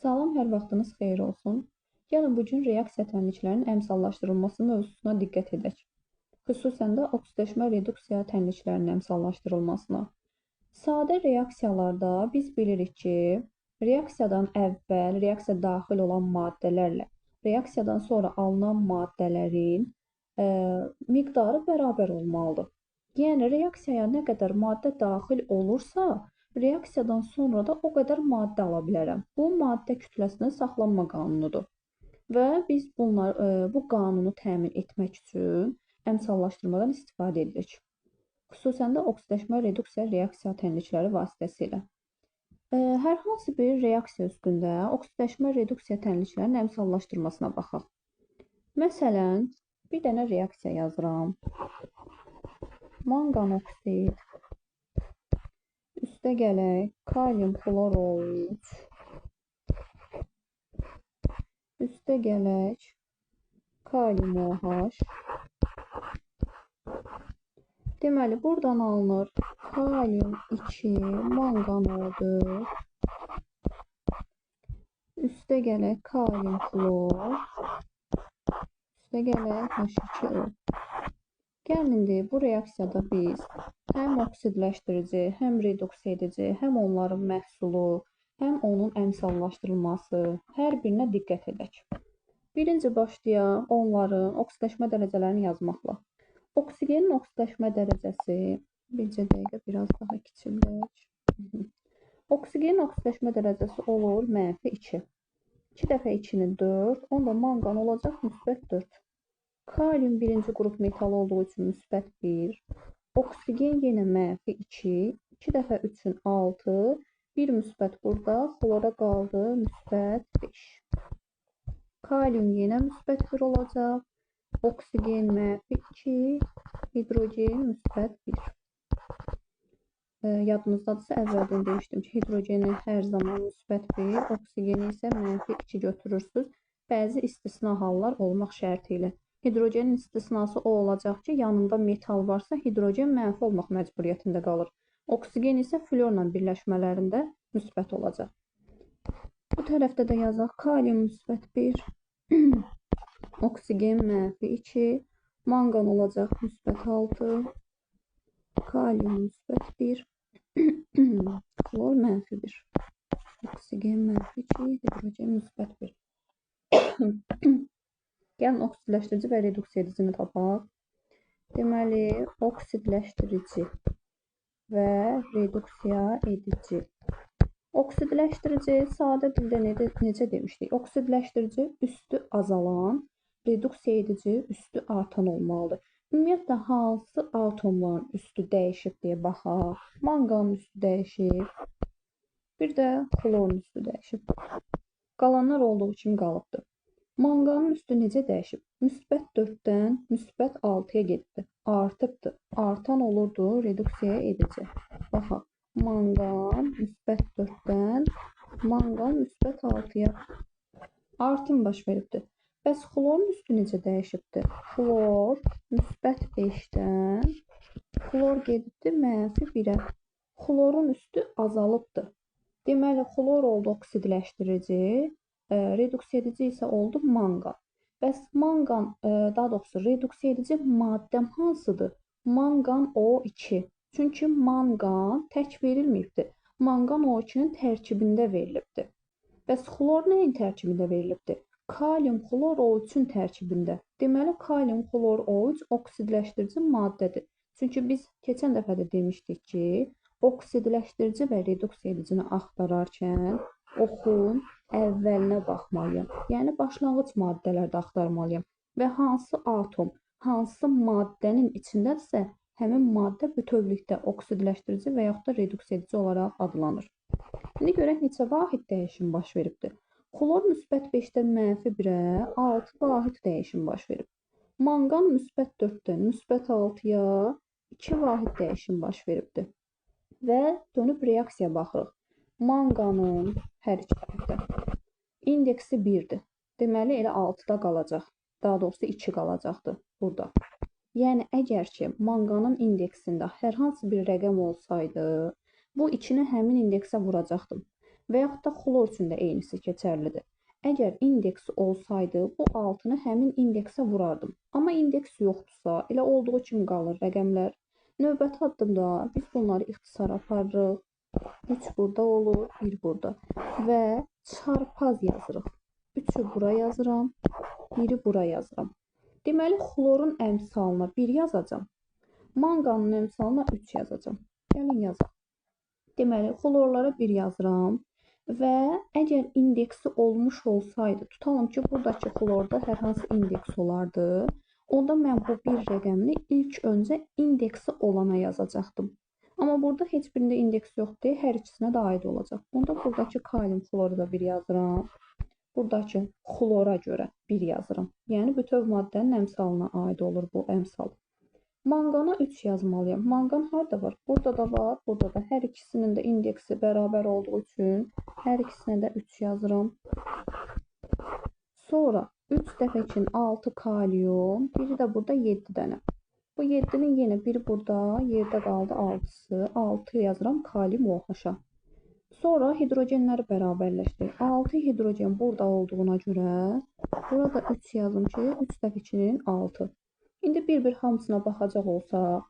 Salam, hər vaxtınız xeyir olsun. Gəlin bugün reaksiya tənliklərinin əmsallaşdırılması mövzusuna diqqət edək. Xüsusən də oksidləşmə reduksiya tənliklərinin əmsallaşdırılmasına. Sadə reaksiyalarda biz bilirik ki, reaksiyadan əvvəl reaksiya daxil olan maddələrlə reaksiyadan sonra alınan maddələrin miqdarı bərabər olmalıdır. Yəni reaksiyaya nə qədər maddə daxil olursa, reaksiyadan sonra da o qədər maddə ala bilərəm. Bu maddə kütləsinin saxlanma qanunudur. Və biz bu qanunu təmin etmək üçün əmsallaşdırmadan istifadə edirik. Xüsusən də oksidləşmə reduksiya reaksiya tənlikləri vasitəsilə. Hər hansı bir reaksiya üstündə oksidləşmə reduksiya tənliklərinin əmsallaşdırmasına baxaq. Məsələn, bir dənə reaksiya yazıram. Manqan oksid üstə gələk kalium xloroid üstə gələk kalium OH. Deməli, buradan alınır kalium 2, manqan O4 üstə gələk kalium xlor üstə gələk H2O. Gəlin indi bu reaksiyada biz həm oksidləşdirici, həm reduksiya edici, həm onların məhsulu, həm onun əmsallaşdırılması, hər birinə diqqət edək. Birinci başlayaq onların oksidləşmə dərəcələrini yazmaqla. Oksigenin oksidləşmə dərəcəsi, bircə dəqiqə biraz daha kiçildək. Oksigenin oksidləşmə dərəcəsi olur -2. 2 dəfə 2-ni 4, onda manqan olacaq -4. Kalium birinci qrup metal olduğu üçün -1. Oksigen yenə -2. 2 dəfə 3-ün 6. 1 müsbət burada. Xlora qaldı -5. Kalium yenə -1 olacaq. Oksigen -2. Hidrogen -1. Yadınızdadırsa, əvvəldən demişdim ki, hidrogeni hər zaman -1, oksigeni isə -2 götürürsünüz. Bəzi istisna hallar olmaq şərti ilə. Hidrogenin istisnası o olacaq ki, yanında metal varsa hidrogen mənfi olmaq məcburiyyətində qalır. Oksigen isə florla birləşmələrində müsbət olacaq. Bu tərəfdə də yazaq kalium -1, oksigen -2, manqan olacaq -6, kalium -1, xlor -1, oksigen -2, hidrogen -1. Gəlin oksidləşdirici və reduksiya edicini tapaq. Deməli, oksidləşdirici və reduksiya edici. Oksidləşdirici sadə dildə necə demişdik? Oksidləşdirici üstü azalan, reduksiya edici üstü artan olmalıdır. Ümumiyyətlə, hansı atomların üstü dəyişib deyə baxaq. Manqanın üstü dəyişib. Bir də xlorun üstü dəyişib. Qalanlar olduğu kimi qalıbdır. Manqanın üstü necə dəyişib? -4-dən -6-ya getdi. Artıbdır. Artan olurdu reduksiya edici. Baxaq. Manqan -4-dən manqan -6-ya artım baş veribdir. Bəs xlorun üstü necə dəyişibdir? Xlor -5-dən xlor gedibdir -1-ə. Xlorun üstü azalıbdır. Deməli, xlor oldu oksidləşdirici, reduksiya edici isə oldu manqan. Bəs manqan, daha doğrusu reduksiya edici maddəm hansıdır? Manqan O2. Çünki manqan tək verilməyibdir. Manqan O2-nin tərkibində verilibdir. Bəs xlor nəyin tərkibində verilibdir? Kalium xlor O3-ün tərkibində. Deməli, kalium xlor O3 oksidləşdirici maddədir. Çünki biz keçən dəfə də demişdik ki, oksidləşdirici və reduksiya edicini axtararkən oxun əvvəlinə baxmalıyam. Yəni, başlanğıc maddələrdə axtarmalıyam. Və hansı atom, hansı maddənin içindədirsə, həmin maddə bütövlükdə oksidləşdirici və yaxud da reduksiya edici olaraq adlanır. İndi görək neçə vahid dəyişim baş veribdir. Xlor -5-dən -1-ə 6 vahid dəyişim baş verib. Manqan -4-dən -6-ya 2 vahid dəyişim baş veribdir. Və dönüb reaksiya baxırıq. Manqanın hər iki tərəfdə indeksi 1-dir. Deməli, elə 6-da qalacaq. Daha doğrusu 2 qalacaqdır burada. Yəni, əgər ki, manqanın indeksində hər hansı bir rəqəm olsaydı, bu 2-ni həmin indeksə vuracaqdım. və yaxud da xlor üçün də eynisi keçərlidir. Əgər indeksi olsaydı, bu 6-nı həmin indeksə vurardım. Amma indeks yoxdursa, elə olduğu kimi qalır rəqəmlər. Növbəti addımda biz bunları ixtisara aparırıq. 3 burada olur, 1 burada və çarpaz yazırıq. 3-ü bura yazıram, 1-i bura yazıram. Deməli, xlorun əmsalına 1 yazacam, manqanın əmsalına 3 yazacam. Gəlin yazaq. Deməli, xlorlara 1 yazıram və əgər indeksi olmuş olsaydı, tutalım ki, buradakı xlorda hər hansı indeks olardı, onda mən bu 1 rəqəmini ilk öncə indeksi olana yazacaqdım. Amma burada heç birində indeks yoxdur, hər ikisinə də aid olacaq. Onda buradakı kalium xloru da 1 yazıram. Buradakı xlora görə 1 yazıram. Yəni, bütöv maddənin əmsalına aid olur bu əmsal. Manqana 3 yazmalıyam. Manqan harada var? Burada da var, burada da. Hər ikisinin də indeksi bərabər olduğu üçün hər ikisinə də 3 yazıram. Sonra 3 dəfə üçün 6 kalium, biri də burada 7 dənə. Bu 7-nin yenə biri burada, yerdə qaldı 6-sı. 6 yazıram kalium OH-a. Sonra hidrogenləri bərabərləşdir. 6 hidrogen burada olduğuna görə burada 3 yazım ki, 3 dəfə 2-nin 6. İndi bir-bir hamısına baxacaq olsaq,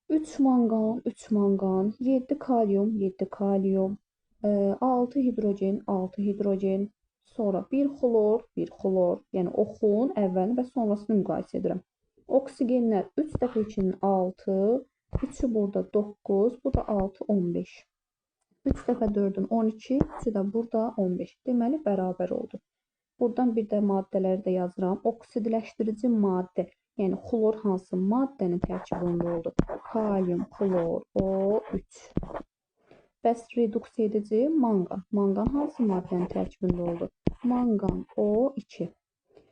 3 manqan, 3 manqan, 7 kalium, 7 kalium, 6 hidrogen, 6 hidrogen, sonra 1 xlor, 1 xlor, yəni oxun əvvəlini və sonrasını müqayisə edirəm. Oksigenlər 3 dəfə 2-nin 6, 3-ü burada 9, bu da 6, 15. 3 dəfə 4-ün 12, 3-ü də burada 15. Deməli, bərabər oldu. Buradan bir də maddələri də yazıram. Oksidləşdirici maddə, yəni xlor hansı maddənin tərkibində oldu? Kalium, xlor, O3. Bəs reduksiya edici manqan. Manqan hansı maddənin tərkibində oldu? Manqan, O2.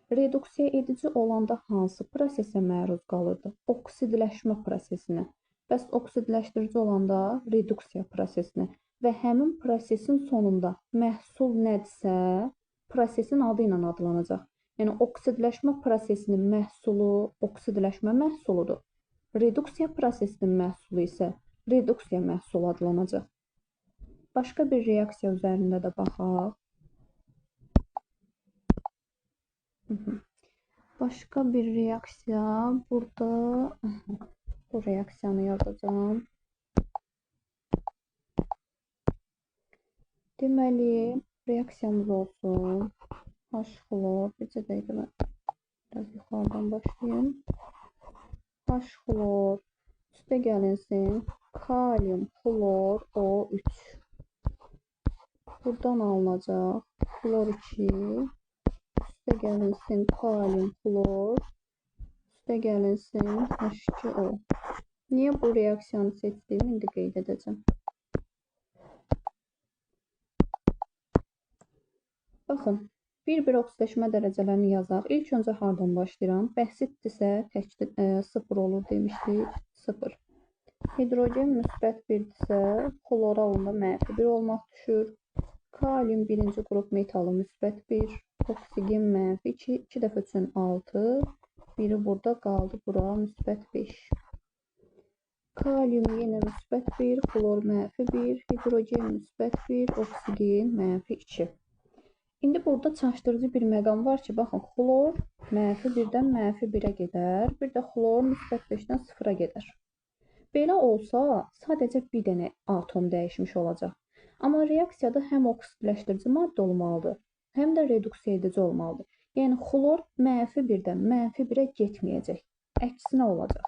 Reduksiya edici olanda hansı prosesə məruz qalırdı? Oksidləşmə prosesinə. Bəs oksidləşdirici olanda reduksiya prosesinə. Və həmin prosesin sonunda məhsul nədirsə, prosesin adı ilə adlanacaq. Yəni, oksidləşmə prosesinin məhsulu oksidləşmə məhsuludur. Reduksiya prosesinin məhsulu isə reduksiya məhsulu adlanacaq. Başqa bir reaksiya üzərində də baxaq. Başqa bir reaksiya, burada bu reaksiyanı yazacağım. Deməli, reaksiyamız olsun. H-xlor, bircə dəqiqə mən biraz yuxarıdan başlayayım. H-xlor, üstə gəlinsin, kalium, xlor, O3. Buradan alınacaq, xlor 2. Üstə gəlinsin kalium, xlor, üstə gəlinsin H2O. Niyə bu reaksiyanı seçdiyimi indi qeyd edəcəm. Baxın, bir-bir oksidləşmə dərəcələrini yazaq. İlk öncə hardan başlayıram? Bəsitdirsə, təkdir 0 olur demişdik, 0. Hidrogen müsbət 1-dirsə, xlora onda mənfi 1 olmaq düşür. Kalium birinci qrup metalı müsbət 1. Oksigen mənfi 2, 2 dəfə üçün 6, biri burada qaldı, bura müsbət 5. Kalium yenə müsbət 1, xlor mənfi 1, hidrogen müsbət 1, oksigen mənfi 2. İndi burada çaşdırıcı bir məqam var ki, baxın, xlor mənfi 1-dən mənfi 1-ə gedər, bir də xlor müsbət 5-dən 0-a gedər. Belə olsa, sadəcə bir dənə atom dəyişmiş olacaq. Amma reaksiyada həm oksidləşdirici maddə olmalıdır, həm də reduksiya edici olmalıdır. Yəni, xlor mənfi 1-dən mənfi 1-ə getməyəcək. Əksinə olacaq.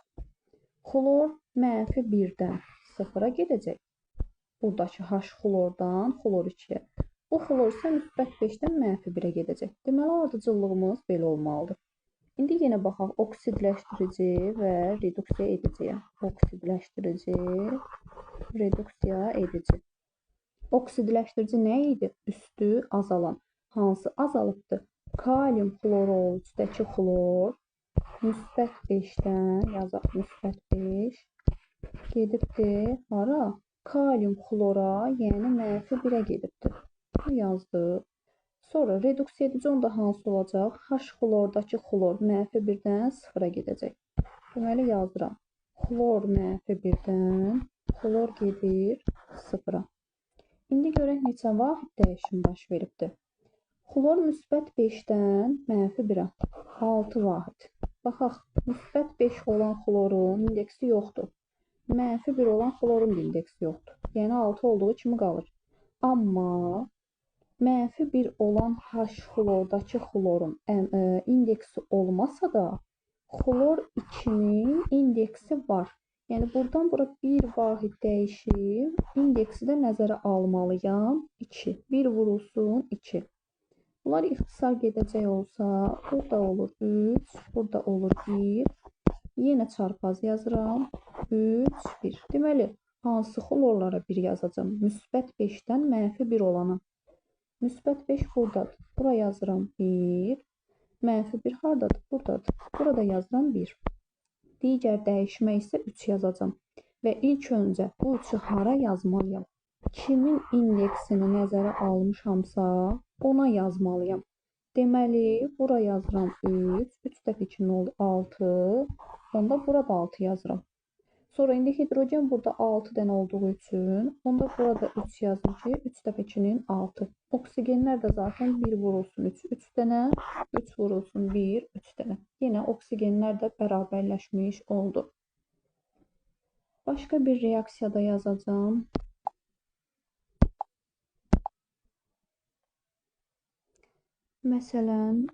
Xlor mənfi 1-dən 0-a gedəcək. Buradakı H xlordan xlor 2-yə. Bu xlor isə müsbət 5-dən mənfi 1-ə gedəcək. Deməli, ardıcıllığımız belə olmalıdır. İndi yenə baxaq oksidləşdirici və reduksiya ediciyə. Oksidləşdirici, reduksiya edici. Oksidləşdirici nə idi? Üstü azalan. Hansı azalıbdır? Kalium xloru üstəki xlor müsbət 5-dən, yazaq müsbət 5, gedibdir. Hara? Kalium xlora, yəni mənfi 1-ə gedibdir. Bu yazdıq. Sonra reduksiya edici onda hansı olacaq? H xlordakı xlor mənfi 1-dən 0-a gedəcək. Deməli, yazdıram. Xlor mənfi 1-dən, xlor gedir 0-a. İndi görək neçə vahid dəyişim baş veribdir. Xlor müsbət 5-dən mənfi 1-ə 6 vahid. Baxaq, müsbət 5 olan xlorun indeksi yoxdur. Mənfi 1 olan xlorun da indeksi yoxdur. Yəni 6 olduğu kimi qalır. Amma mənfi 1 olan H xlordakı xlorun indeksi olmasa da xlor 2-nin indeksi var. Yəni buradan bura bir vahid dəyişim, indeksi də nəzərə almalıyam 2. 1 vurulsun 2. Bunlar ixtisar gedəcək olsa, burada olur 3, burada olur 1. Yenə çarpaz yazıram. 3, 1. Deməli, hansı xlorlara 1 yazacağım? Müsbət 5-dən mənfi 1 olana. Müsbət 5 buradadır. Bura yazıram 1. Mənfi 1 haradadır? Buradadır. Burada yazıram 1. Digər dəyişmə isə 3 yazacağım. Və ilk öncə bu 3-ü hara yazmalıyam? Kimin indeksini nəzərə almışamsa, ona yazmalıyam. Deməli, bura yazıram 3. 3 dəfə 2 nə oldu? 6. Onda burada 6 yazıram. Sonra indi hidrogen burada 6 dənə olduğu üçün, onda burada 3 yazdım ki, 3 dəfə 2-nin 6. Oksigenlər də zaten 1 vurulsun 3. 3 dənə, 3 vurulsun 1, 3 dənə. Yenə oksigenlər də bərabərləşmiş oldu. Başqa bir reaksiyada yazacağım. Məsələn,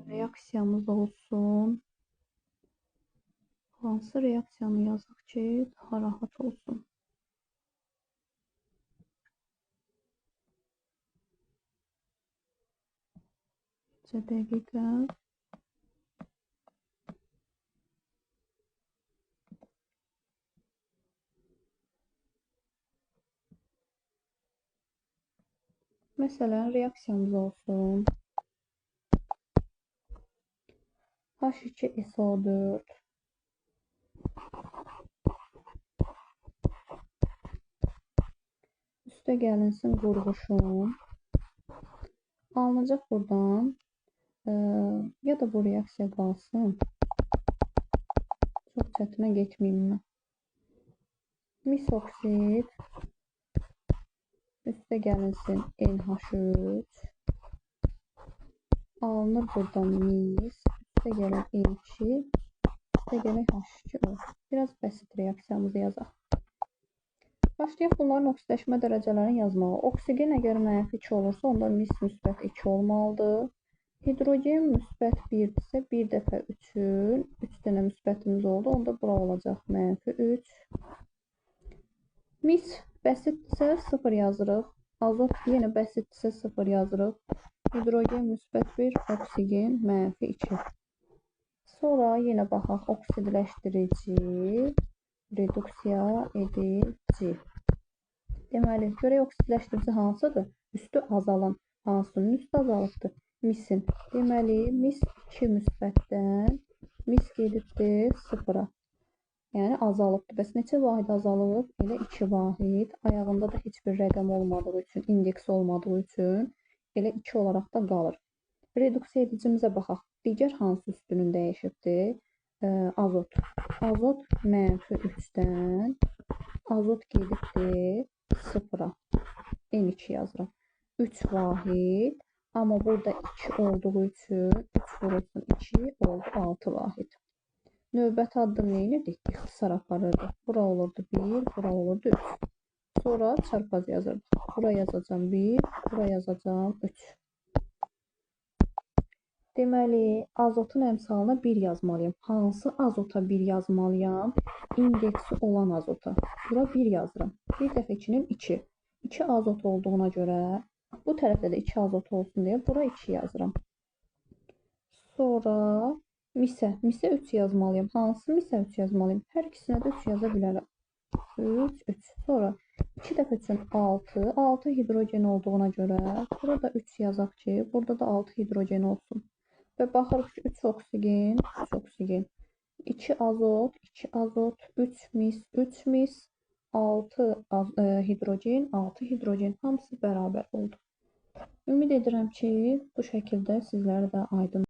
reaksiyamız olsun. Hansı reaksiyanı yazaq ki, daha rahat olsun. Bir dəqiqə. Məsələn, reaksiyamız olsun. H2SO4 üstə gəlinsin qurğuşun. Alınacaq buradan ya da bu reaksiya qalsın. Çox çətinə getməyim mən. Mis oksid üstə gəlinsin NH3. Alınır buradan mis. Üstə gələk N2. Üstə gələk H2O. Biraz bəsit reaksiyamızı yazaq. Başlayaq bunların oksidləşmə dərəcələrini yazmağa. Oksigen əgər mənfi 2 olursa, onda mis müsbət 2 olmalıdır. Hidrogen müsbət 1-dirsə, 1 dəfə 3-ün 3 dənə müsbətimiz oldu. Onda bura olacaq mənfi 3. Mis bəsitdirsə 0 yazırıq. Azot yenə bəsitdirsə 0 yazırıq. Hidrogen müsbət 1, oksigen mənfi 2. Sonra yenə baxaq oksidləşdirici, reduksiya edici. Deməli, görək oksidləşdirici hansıdır? Üstü azalan. Hansının üstü azalıbdır? Misin. Deməli, mis 2 müsbətdən mis gedibdir 0-a. Yəni azalıbdır. Bəs neçə vahid azalıb? Elə 2 vahid. Ayağında da heç bir rəqəm olmadığı üçün, indeks olmadığı üçün elə 2 olaraq da qalır. Reduksiya edicimizə baxaq. Digər hansı üstünün dəyişibdir? Azot. Azot mənfi 3-dən azot gedibdir 0-a. N2 yazıram. 3 vahid. Amma burada 2 olduğu üçün 3 vurulsun 2 oldu 6 vahid. Növbəti addım nə edirdik? İxtisar aparırdı. Bura olurdu 1, bura olurdu 3. Sonra çarpaz yazırdı. Bura yazacağım 1, bura yazacağım 3. Deməli, azotun əmsalına 1 yazmalıyam. Hansı azota 1 yazmalıyam? İndeksi olan azota. Bura 1 yazıram. 1 dəfə 2-nin 2. 2 azot olduğuna görə, bu tərəfdə də 2 azot olsun deyə bura 2 yazıram. Sonra misə 3 yazmalıyam. Hansı misə 3 yazmalıyam? Hər ikisinə də 3 yaza bilərəm. 3, 3. Sonra 2 dəfə 3-ün 6. 6 hidrogen olduğuna görə burada 3 yazaq ki, burada da 6 hidrogen olsun. Və baxırıq ki, 3 oksigen, 3 oksigen. 2 azot, 2 azot, 3 mis, 3 mis, 6 hidrogen, 6 hidrogen hamısı bərabər oldu. Ümid edirəm ki, bu şəkildə sizlərə də aydın